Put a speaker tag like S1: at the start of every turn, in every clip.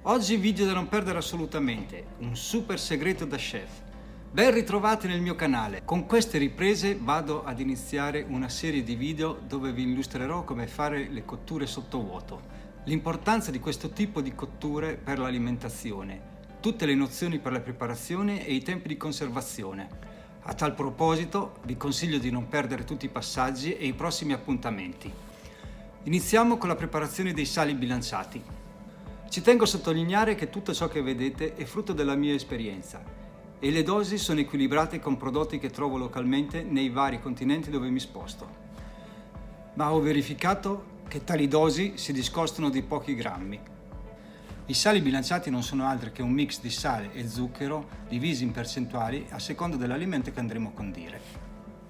S1: Oggi video da non perdere assolutamente, un super segreto da chef. Ben ritrovati nel mio canale. Con queste riprese vado ad iniziare una serie di video dove vi illustrerò come fare le cotture sottovuoto, l'importanza di questo tipo di cotture per l'alimentazione, tutte le nozioni per la preparazione e i tempi di conservazione. A tal proposito vi consiglio di non perdere tutti i passaggi e i prossimi appuntamenti. Iniziamo con la preparazione dei sali bilanciati. Ci tengo a sottolineare che tutto ciò che vedete è frutto della mia esperienza e le dosi sono equilibrate con prodotti che trovo localmente nei vari continenti dove mi sposto. Ma ho verificato che tali dosi si discostano di pochi grammi. I sali bilanciati non sono altro che un mix di sale e zucchero divisi in percentuali a seconda dell'alimento che andremo a condire.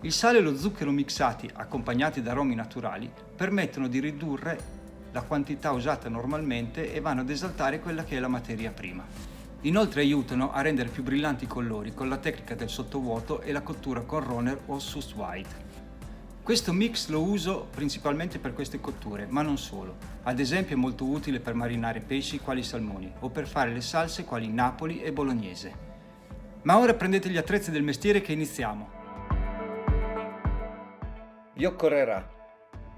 S1: Il sale e lo zucchero mixati, accompagnati da aromi naturali, permettono di ridurre la quantità usata normalmente e vanno ad esaltare quella che è la materia prima. Inoltre aiutano a rendere più brillanti i colori con la tecnica del sottovuoto e la cottura con Roner o Sus White. Questo mix lo uso principalmente per queste cotture, ma non solo. Ad esempio è molto utile per marinare pesci quali salmoni o per fare le salse quali napoli e bolognese. Ma ora prendete gli attrezzi del mestiere che iniziamo. Vi occorrerà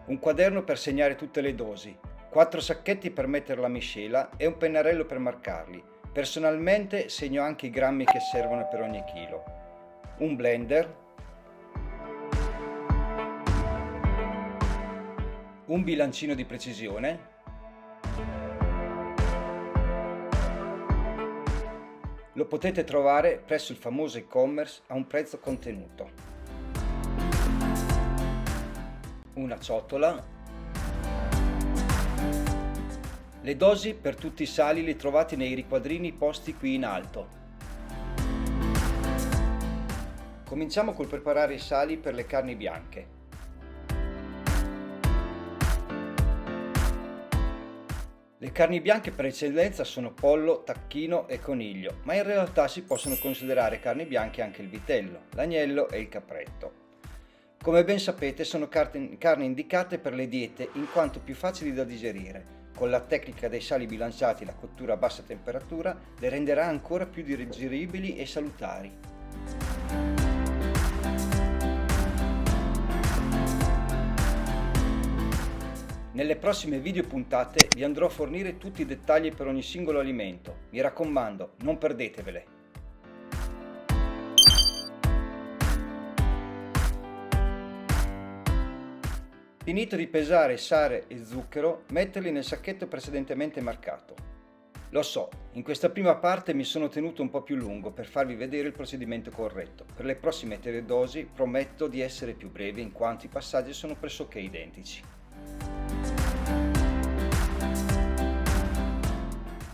S1: un quaderno per segnare tutte le dosi, 4 sacchetti per mettere la miscela e un pennarello per marcarli. Personalmente segno anche i grammi che servono per ogni chilo. Un blender, un bilancino di precisione, lo potete trovare presso il famoso e-commerce a un prezzo contenuto, una ciotola, le dosi per tutti i sali li trovate nei riquadrini posti qui in alto. Cominciamo col preparare i sali per le carni bianche. Le carni bianche per eccellenza sono pollo, tacchino e coniglio, ma in realtà si possono considerare carni bianche anche il vitello, l'agnello e il capretto. Come ben sapete sono carni indicate per le diete in quanto più facili da digerire. Con la tecnica dei sali bilanciati e la cottura a bassa temperatura le renderà ancora più digeribili e salutari. Nelle prossime video puntate vi andrò a fornire tutti i dettagli per ogni singolo alimento. Mi raccomando, non perdetevele. Finito di pesare sale e zucchero, metterli nel sacchetto precedentemente marcato. Lo so, in questa prima parte mi sono tenuto un po' più lungo per farvi vedere il procedimento corretto. Per le prossime 3 dosi prometto di essere più breve in quanto i passaggi sono pressoché identici.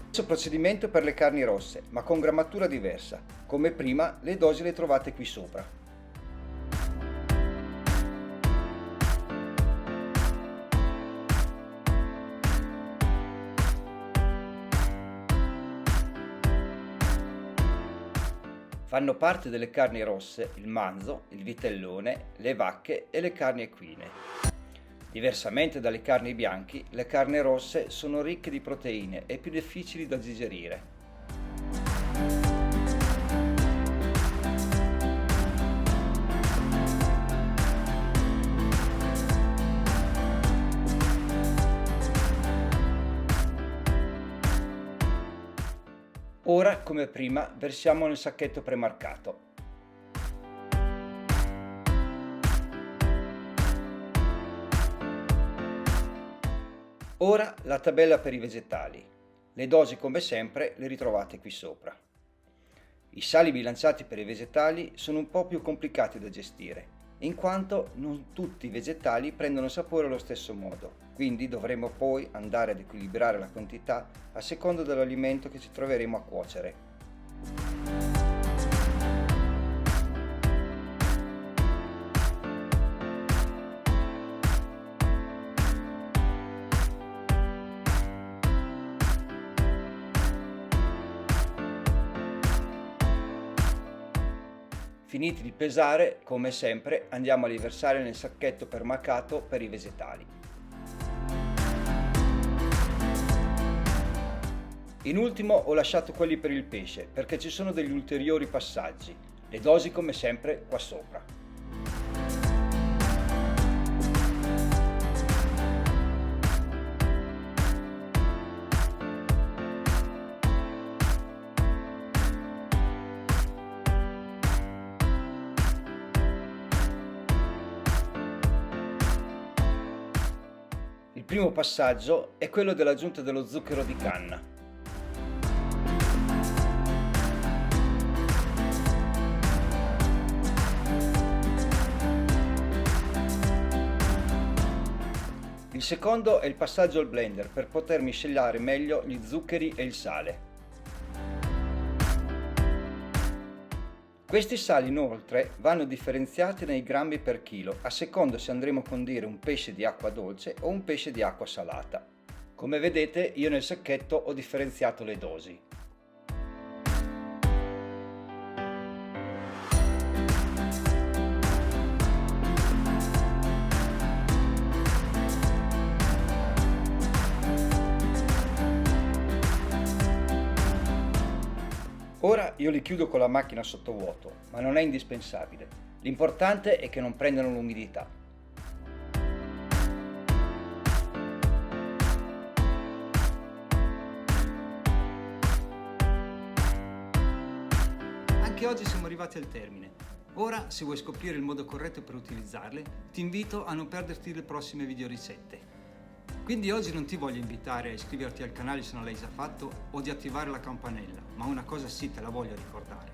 S1: Stesso procedimento per le carni rosse, ma con grammatura diversa. Come prima, le dosi le trovate qui sopra. Fanno parte delle carni rosse il manzo, il vitellone, le vacche e le carni equine. Diversamente dalle carni bianche, le carni rosse sono ricche di proteine e più difficili da digerire. Ora, come prima, versiamo nel sacchetto premarcato. Ora la tabella per i vegetali. Le dosi come sempre le ritrovate qui sopra. I sali bilanciati per i vegetali sono un po' più complicati da gestire, in quanto non tutti i vegetali prendono sapore allo stesso modo, quindi dovremo poi andare ad equilibrare la quantità a seconda dell'alimento che ci troveremo a cuocere. Finiti di pesare, come sempre, andiamo a riversare nel sacchetto premarcato per i vegetali. In ultimo ho lasciato quelli per il pesce perché ci sono degli ulteriori passaggi. Le dosi come sempre qua sopra. Il primo passaggio è quello dell'aggiunta dello zucchero di canna. Il secondo è il passaggio al blender per poter miscelare meglio gli zuccheri e il sale. Questi sali inoltre vanno differenziati nei grammi per chilo a seconda se andremo a condire un pesce di acqua dolce o un pesce di acqua salata. Come vedete io nel sacchetto ho differenziato le dosi. Ora io li chiudo con la macchina sottovuoto, ma non è indispensabile. L'importante è che non prendano l'umidità. Anche oggi siamo arrivati al termine. Ora, se vuoi scoprire il modo corretto per utilizzarle, ti invito a non perderti le prossime video ricette. Quindi oggi non ti voglio invitare a iscriverti al canale se non l'hai già fatto o di attivare la campanella, ma una cosa sì te la voglio ricordare: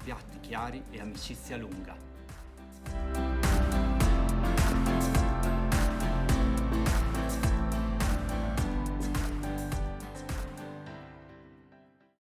S1: piatti chiari e amicizia lunga.